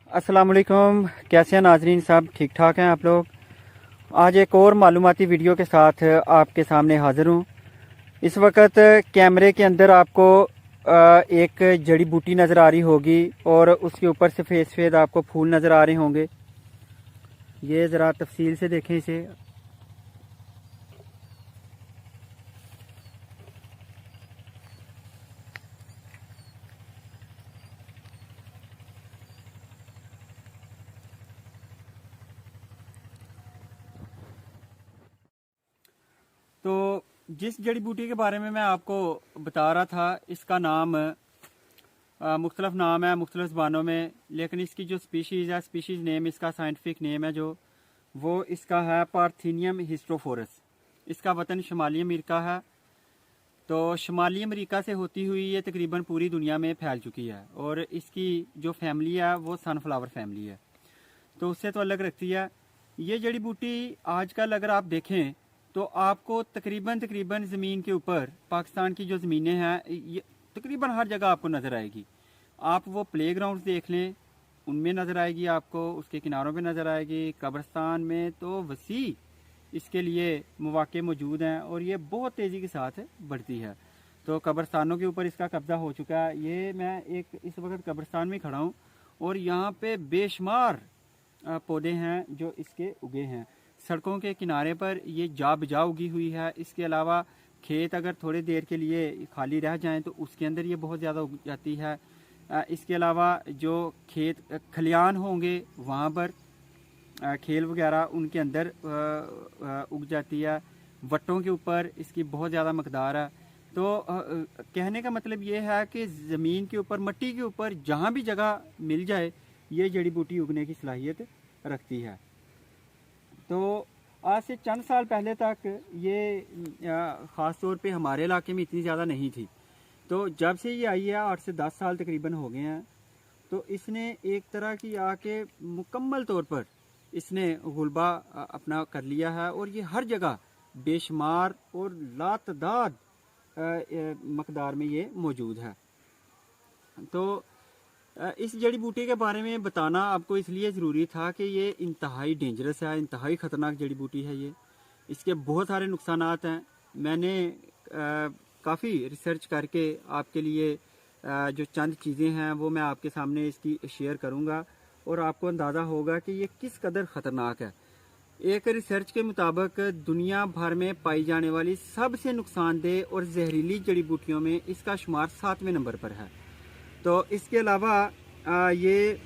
अस्सलाम वालेकुम। कैसे हैं नाजरीन? सब ठीक ठाक हैं आप लोग? आज एक और मालूमाती वीडियो के साथ आपके सामने हाज़िर हूँ। इस वक्त कैमरे के अंदर आपको एक जड़ी बूटी नज़र आ रही होगी और उसके ऊपर सफ़ेद सफ़ेद आपको फूल नज़र आ रहे होंगे। ये ज़रा तफसील से देखें इसे। तो जिस जड़ी बूटी के बारे में मैं आपको बता रहा था, इसका नाम मुख्तलिफ नाम है मुख्तलिफ ज़बानों में, लेकिन इसकी जो स्पीशीज़ है, स्पीशीज़ नेम इसका साइंटिफिक नेम है जो वो इसका है पार्थेनियम हिस्टोफोरस। इसका वतन शुमाली अमेरिका है। तो शुमाली अमेरिका से होती हुई ये तकरीबन पूरी दुनिया में फैल चुकी है और इसकी जो फैमिली है वो सनफ्लावर फैमिली है, तो उससे तो अलग रखती है। ये जड़ी बूटी आजकल अगर आप देखें तो आपको तकरीबन तकरीबन ज़मीन के ऊपर पाकिस्तान की जो ज़मीनें हैं ये तकरीबन हर जगह आपको नज़र आएगी। आप वो प्ले ग्राउंड देख लें, उनमें नज़र आएगी आपको, उसके किनारों पे नज़र आएगी, कब्रिस्तान में तो वसी इसके लिए मौके मौजूद हैं और ये बहुत तेज़ी के साथ बढ़ती है। तो कब्रिस्तानों के ऊपर इसका कब्ज़ा हो चुका है। ये मैं एक इस वक्त कब्रिस्तान में खड़ा हूँ और यहाँ पे बेशुमार पौधे हैं जो इसके उगे हैं। सड़कों के किनारे पर ये जा बजा उगी हुई है। इसके अलावा खेत अगर थोड़ी देर के लिए खाली रह जाएं तो उसके अंदर ये बहुत ज़्यादा उग जाती है। इसके अलावा जो खेत खलियान होंगे वहाँ पर खेल वगैरह उनके अंदर उग जाती है। वट्टों के ऊपर इसकी बहुत ज़्यादा मकदार है। तो कहने का मतलब ये है कि ज़मीन के ऊपर, मिट्टी के ऊपर जहाँ भी जगह मिल जाए ये जड़ी बूटी उगने की सलाहियत रखती है। तो आज से चंद साल पहले तक ये ख़ास तौर पे हमारे इलाके में इतनी ज़्यादा नहीं थी। तो जब से ये आई है 8 से 10 साल तकरीबन हो गए हैं, तो इसने एक तरह की आके मुकम्मल तौर पर इसने गुलबा अपना कर लिया है और ये हर जगह बेशुमार और लातदाद मकदार में ये मौजूद है। तो इस जड़ी बूटी के बारे में बताना आपको इसलिए ज़रूरी था कि ये इंतहाई डेंजरस है, इंतहाई ख़तरनाक जड़ी बूटी है। ये इसके बहुत सारे नुकसानात हैं। मैंने काफ़ी रिसर्च करके आपके लिए जो चंद चीज़ें हैं वो मैं आपके सामने इसकी शेयर करूंगा और आपको अंदाज़ा होगा कि ये किस कदर ख़तरनाक है। एक रिसर्च के मुताबिक दुनिया भर में पाई जाने वाली सबसे नुकसानदेह और जहरीली जड़ी बूटियों में इसका शुमार 7वें नंबर पर है। तो इसके अलावा ये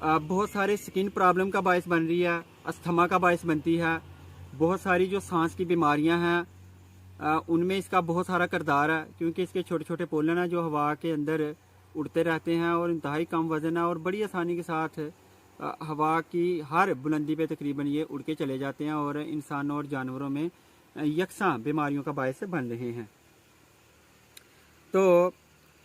बहुत सारे स्किन प्रॉब्लम का बायस बन रही है, अस्थमा का बायस बनती है। बहुत सारी जो सांस की बीमारियां हैं उनमें इसका बहुत सारा किरदार है, क्योंकि इसके छोटे छोटे पोलन हैं जो हवा के अंदर उड़ते रहते हैं और इंतहाई कम वजन है और बड़ी आसानी के साथ हवा की हर बुलंदी पे तकरीबन ये उड़ के चले जाते हैं और इंसानों और जानवरों में यकसां बीमारियों का बायस बन रहे हैं। तो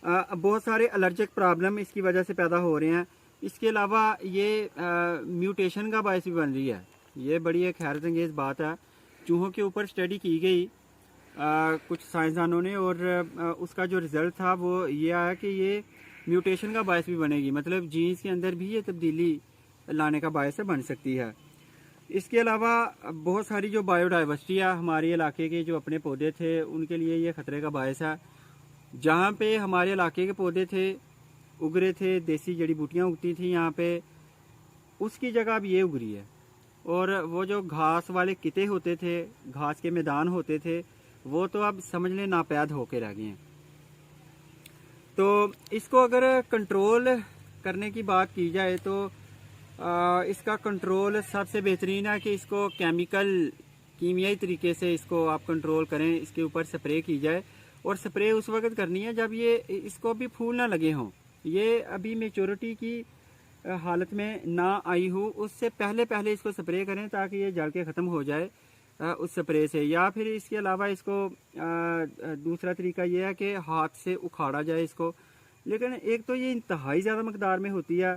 बहुत सारे एलर्जिक प्रॉब्लम इसकी वजह से पैदा हो रहे हैं। इसके अलावा ये म्यूटेशन का बायस भी बन रही है। ये बड़ी एक हैरत अंगेज़ बात है। चूहों के ऊपर स्टडी की गई कुछ साइंसदानों ने और उसका जो रिज़ल्ट था वो ये आया कि ये म्यूटेशन का बायस भी बनेगी, मतलब जीन्स के अंदर भी ये तब्दीली लाने का बायस बन सकती है। इसके अलावा बहुत सारी जो बायोडाइवर्सिटी है, हमारे इलाके के जो अपने पौधे थे उनके लिए ये ख़तरे का बायस है। जहाँ पे हमारे इलाके के पौधे थे, उग रहे थे, देसी जड़ी बूटियाँ उगती थी यहाँ पे, उसकी जगह अब ये उग रही है। और वो जो घास वाले किते होते थे, घास के मैदान होते थे, वो तो अब समझ लें नापैद होके रह गए हैं। तो इसको अगर कंट्रोल करने की बात की जाए तो इसका कंट्रोल सबसे बेहतरीन है कि इसको कीमियाई तरीके से इसको आप कंट्रोल करें। इसके ऊपर स्प्रे की जाए और स्प्रे उस वक्त करनी है जब ये इसको अभी फूल ना लगे हों, ये अभी मेच्योरिटी की हालत में ना आई हो, उससे पहले पहले इसको स्प्रे करें ताकि ये जल के ख़त्म हो जाए उस स्प्रे से। या फिर इसके अलावा इसको दूसरा तरीका ये है कि हाथ से उखाड़ा जाए इसको। लेकिन एक तो ये इंतहाई ज़्यादा मकदार में होती है,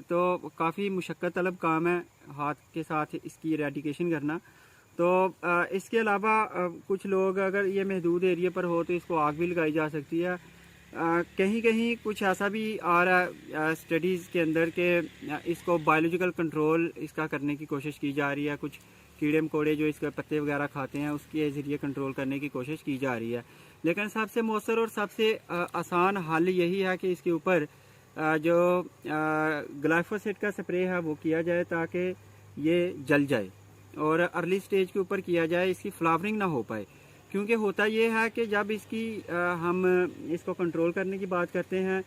तो काफ़ी मुशक्क़त तलब काम है हाथ के साथ इसकी इरेडिकेशन करना। तो इसके अलावा कुछ लोग अगर ये महदूद एरिया पर हो तो इसको आग भी लगाई जा सकती है। कहीं कहीं कुछ ऐसा भी आ रहा है स्टडीज़ के अंदर कि इसको बायोलॉजिकल कंट्रोल इसका करने की कोशिश की जा रही है। कुछ कीड़े मकोड़े जो इसके पत्ते वगैरह खाते हैं उसके ज़रिए कंट्रोल करने की कोशिश की जा रही है। लेकिन सबसे मौसर और सबसे आसान हल यही है कि इसके ऊपर जो ग्लाइफोसेट का स्प्रे है वो किया जाए ताकि ये जल जाए, और अर्ली स्टेज के ऊपर किया जाए, इसकी फ्लावरिंग ना हो पाए। क्योंकि होता ये है कि जब इसकी हम इसको कंट्रोल करने की बात करते हैं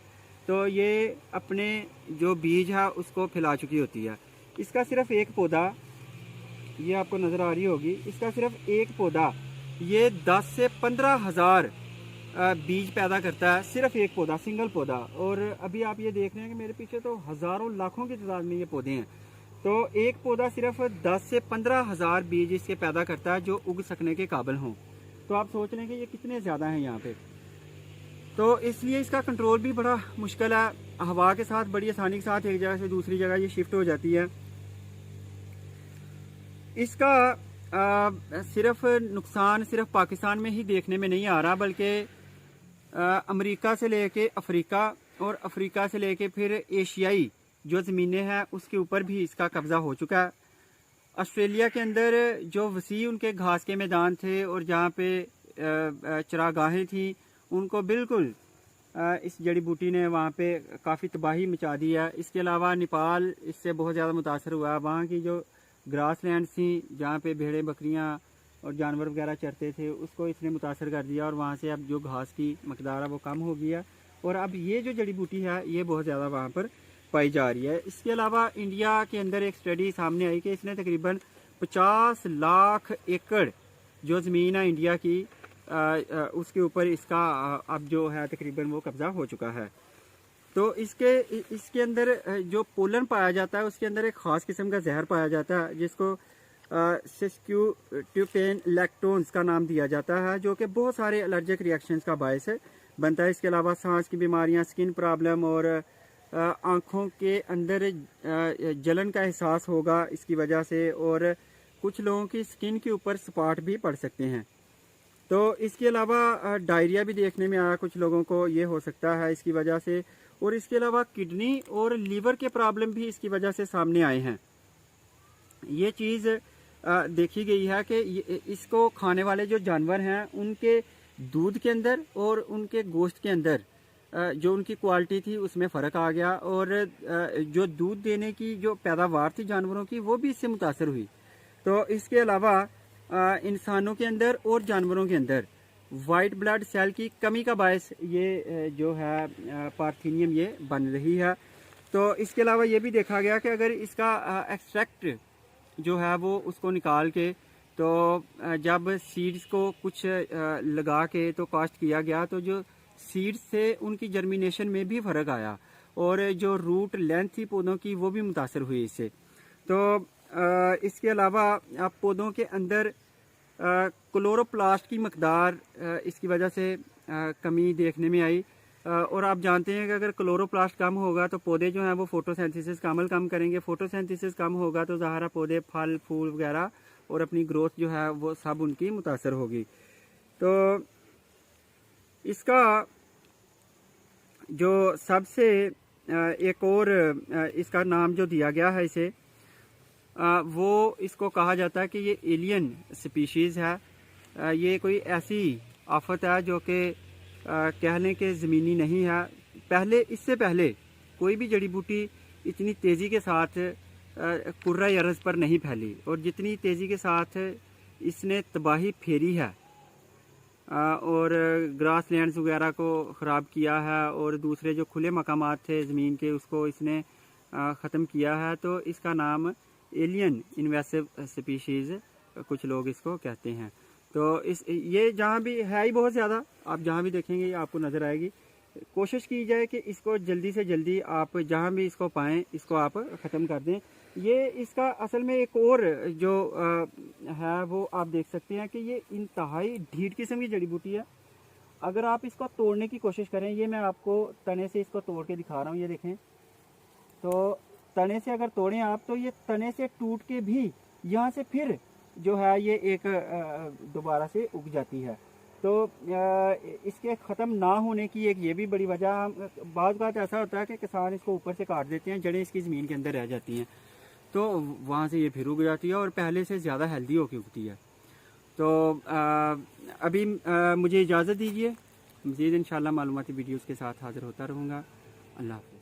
तो ये अपने जो बीज है उसको फैला चुकी होती है। इसका सिर्फ एक पौधा, ये आपको नज़र आ रही होगी, इसका सिर्फ एक पौधा ये 10 से 15 हज़ार बीज पैदा करता है, सिर्फ एक पौधा, सिंगल पौधा। और अभी आप ये देख रहे हैं कि मेरे पीछे तो हज़ारों लाखों की तादाद में ये पौधे हैं। तो एक पौधा सिर्फ 10 से 15 हज़ार बीज इसके पैदा करता है जो उग सकने के काबिल हों। तो आप सोच लें कि ये कितने ज़्यादा हैं यहाँ पे। तो इसलिए इसका कंट्रोल भी बड़ा मुश्किल है। हवा के साथ बड़ी आसानी के साथ एक जगह से दूसरी जगह ये शिफ्ट हो जाती है। इसका सिर्फ नुकसान सिर्फ पाकिस्तान में ही देखने में नहीं आ रहा, बल्कि अमेरिका से लेके अफ्रीका और अफ्रीका से लेके फिर एशियाई जो ज़मीनें हैं उसके ऊपर भी इसका कब्ज़ा हो चुका है। ऑस्ट्रेलिया के अंदर जो वसी उनके घास के मैदान थे और जहाँ पे चरागाहें थी, उनको बिल्कुल इस जड़ी बूटी ने वहाँ पे काफ़ी तबाही मचा दी है। इसके अलावा नेपाल इससे बहुत ज़्यादा मुतासर हुआ है। वहाँ की जो ग्रास लैंड थी जहाँ पे भेड़ें बकरियाँ और जानवर वगैरह चरते थे उसको इसने मुतासर कर दिया, और वहाँ से अब जो घास की मकदार है वो कम हो गया, और अब ये जो जड़ी बूटी है ये बहुत ज़्यादा वहाँ पर पाई जा रही है। इसके अलावा इंडिया के अंदर एक स्टडी सामने आई कि इसने तकरीबन 50 लाख एकड़ जो ज़मीन है इंडिया की उसके ऊपर इसका अब जो है तकरीबन वो कब्ज़ा हो चुका है। तो इसके अंदर जो पोलन पाया जाता है उसके अंदर एक ख़ास किस्म का जहर पाया जाता है जिसको सिस्क्यूट्यूपेन लैक्टोन्स का नाम दिया जाता है, जो कि बहुत सारे एलर्जिक रिएक्शंस का बायस बनता है। इसके अलावा सांस की बीमारियां, स्किन प्रॉब्लम और आँखों के अंदर जलन का एहसास होगा इसकी वजह से, और कुछ लोगों की स्किन के ऊपर स्पॉट भी पड़ सकते हैं। तो इसके अलावा डायरिया भी देखने में आया, कुछ लोगों को ये हो सकता है इसकी वजह से, और इसके अलावा किडनी और लीवर के प्रॉब्लम भी इसकी वजह से सामने आए हैं। ये चीज़ देखी गई है कि इसको खाने वाले जो जानवर हैं उनके दूध के अंदर और उनके गोश्त के अंदर जो उनकी क्वालिटी थी उसमें फ़र्क आ गया, और जो दूध देने की जो पैदावार थी जानवरों की वो भी इससे मुतासर हुई। तो इसके अलावा इंसानों के अंदर और जानवरों के अंदर वाइट ब्लड सेल की कमी का बायस ये जो है पार्थेनियम ये बन रही है। तो इसके अलावा ये भी देखा गया कि अगर इसका एक्सट्रैक्ट जो है वो उसको निकाल के तो जब सीड्स को कुछ लगा के तो कास्ट किया गया तो जो सीड्स से उनकी जर्मिनेशन में भी फ़र्क आया, और जो रूट लेंथ थी पौधों की वो भी मुतासर हुई इससे। तो इसके अलावा आप पौधों के अंदर क्लोरोप्लास्ट की मकदार इसकी वजह से कमी देखने में आई, और आप जानते हैं कि अगर क्लोरोप्लास्ट कम होगा तो पौधे जो हैं वो फोटोसिंथेसिस का अमल कम करेंगे। फोटोसिंथेसिस कम होगा तो ज़ाहिर पौधे फल फूल वगैरह और अपनी ग्रोथ जो है वो सब उनकी मुतासर होगी। तो इसका जो सबसे एक और इसका नाम जो दिया गया है इसे वो इसको कहा जाता है कि ये एलियन स्पीशीज़ है। ये कोई ऐसी आफत है जो कि कह लें कि ज़मीनी नहीं है। इससे पहले कोई भी जड़ी बूटी इतनी तेज़ी के साथ कुर्रा अर्ज़ पर नहीं फैली, और जितनी तेज़ी के साथ इसने तबाही फेरी है और ग्रास लैंड्स वगैरह को ख़राब किया है, और दूसरे जो खुले मकामात थे ज़मीन के उसको इसने ख़त्म किया है। तो इसका नाम एलियन इन्वेसिव स्पीशीज़ कुछ लोग इसको कहते हैं। तो ये जहाँ भी है ही बहुत ज़्यादा, आप जहाँ भी देखेंगे ये आपको नज़र आएगी। कोशिश की जाए कि इसको जल्दी से जल्दी आप जहाँ भी इसको पाएँ इसको आप ख़त्म कर दें। ये इसका असल में एक और जो है वो आप देख सकते हैं कि ये इंतहाई ढीठ किस्म की जड़ी बूटी है। अगर आप इसको तोड़ने की कोशिश करें, ये मैं आपको तने से इसको तोड़ के दिखा रहा हूँ, ये देखें। तो तने से अगर तोड़ें आप तो ये तने से टूट के भी यहाँ से फिर जो है ये एक दोबारा से उग जाती है। तो इसके ख़त्म ना होने की एक ये भी बड़ी वजह, बाज़ बात ऐसा होता है कि किसान इसको ऊपर से काट देते हैं, जड़ें इसकी ज़मीन के अंदर रह जाती हैं, तो वहाँ से ये फिर उग जाती है और पहले से ज़्यादा हेल्दी होकर उगती है। तो अभी मुझे इजाज़त दीजिए, मज़ीद इंशाल्लाह मालूमाती वीडियोज़ के साथ हाज़िर होता रहूँगा। अल्लाह हाफ़िज़।